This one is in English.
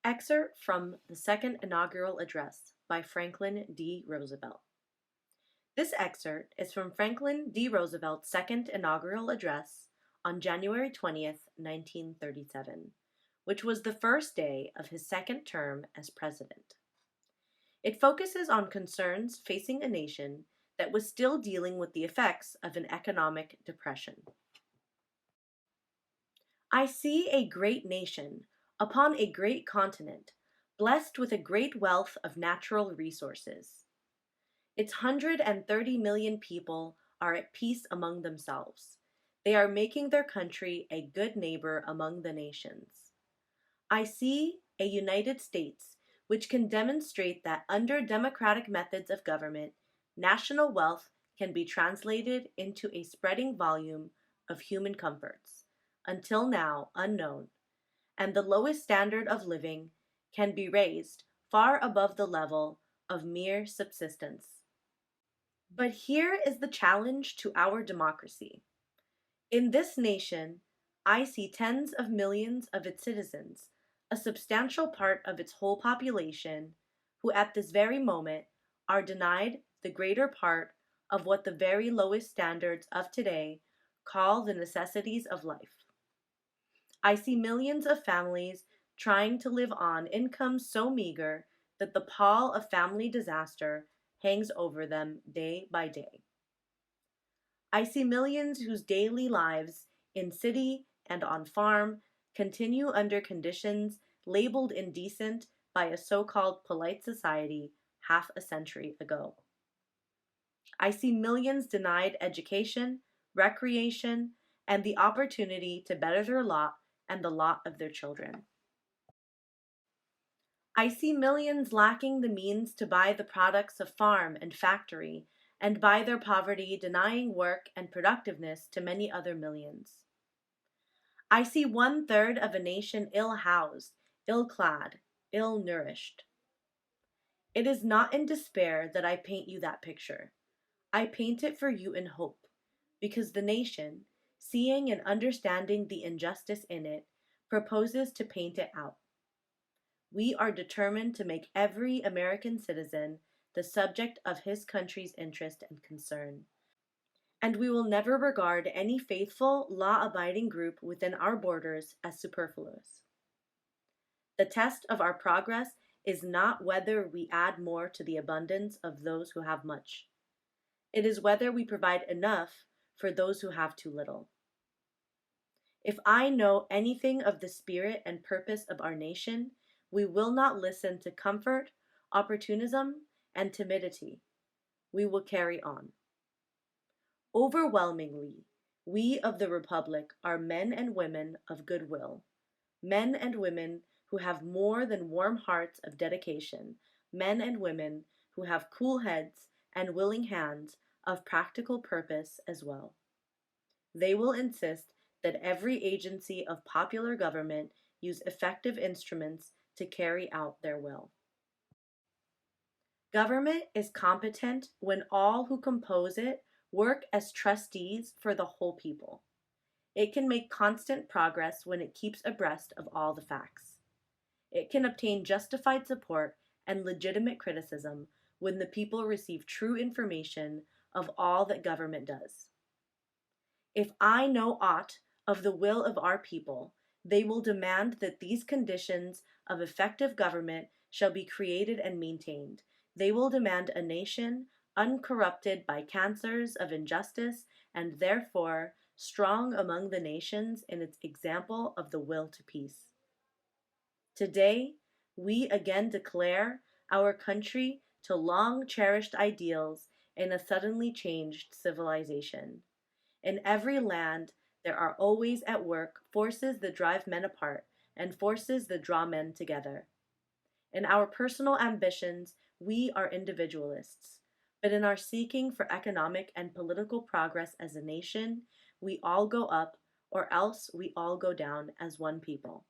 Excerpt from the Second Inaugural Address by Franklin D. Roosevelt. This excerpt is from Franklin D. Roosevelt's Second Inaugural Address on January 20th, 1937, which was the first day of his second term as president. It focuses on concerns facing a nation that was still dealing with the effects of an economic depression. I see a great nation upon a great continent, blessed with a great wealth of natural resources. Its 130 million people are at peace among themselves. They are making their country a good neighbor among the nations. I see a United States which can demonstrate that under democratic methods of government, national wealth can be translated into a spreading volume of human comforts, until now unknown, and the lowest standard of living can be raised far above the level of mere subsistence. But here is the challenge to our democracy. In this nation, I see tens of millions of its citizens, a substantial part of its whole population, who at this very moment are denied the greater part of what the very lowest standards of today call the necessities of life. I see millions of families trying to live on incomes so meager that the pall of family disaster hangs over them day by day. I see millions whose daily lives in city and on farm continue under conditions labeled indecent by a so-called polite society half a century ago. I see millions denied education, recreation, and the opportunity to better their lot and the lot of their children. I see millions lacking the means to buy the products of farm and factory, and by their poverty denying work and productiveness to many other millions. I see 1/3 of a nation ill-housed, ill-clad, ill-nourished. It is not in despair that I paint you that picture. I paint it for you in hope, because the nation, seeing and understanding the injustice in it, proposes to paint it out. We are determined to make every American citizen the subject of his country's interest and concern. And we will never regard any faithful, law-abiding group within our borders as superfluous. The test of our progress is not whether we add more to the abundance of those who have much. It is whether we provide enough for those who have too little. If I know anything of the spirit and purpose of our nation, we will not listen to comfort, opportunism, and timidity. We will carry on. Overwhelmingly, we of the Republic are men and women of goodwill, men and women who have more than warm hearts of dedication, men and women who have cool heads and willing hands of practical purpose as well. They will insist that every agency of popular government use effective instruments to carry out their will. Government is competent when all who compose it work as trustees for the whole people. It can make constant progress when it keeps abreast of all the facts. It can obtain justified support and legitimate criticism when the people receive true information of all that government does. If I know aught of the will of our people, they will demand that these conditions of effective government shall be created and maintained. They will demand a nation uncorrupted by cancers of injustice and therefore strong among the nations in its example of the will to peace. Today, we again declare our country to long-cherished ideals in a suddenly changed civilization. In every land, there are always at work forces that drive men apart and forces that draw men together. In our personal ambitions, we are individualists, but in our seeking for economic and political progress as a nation, we all go up, or else we all go down as one people.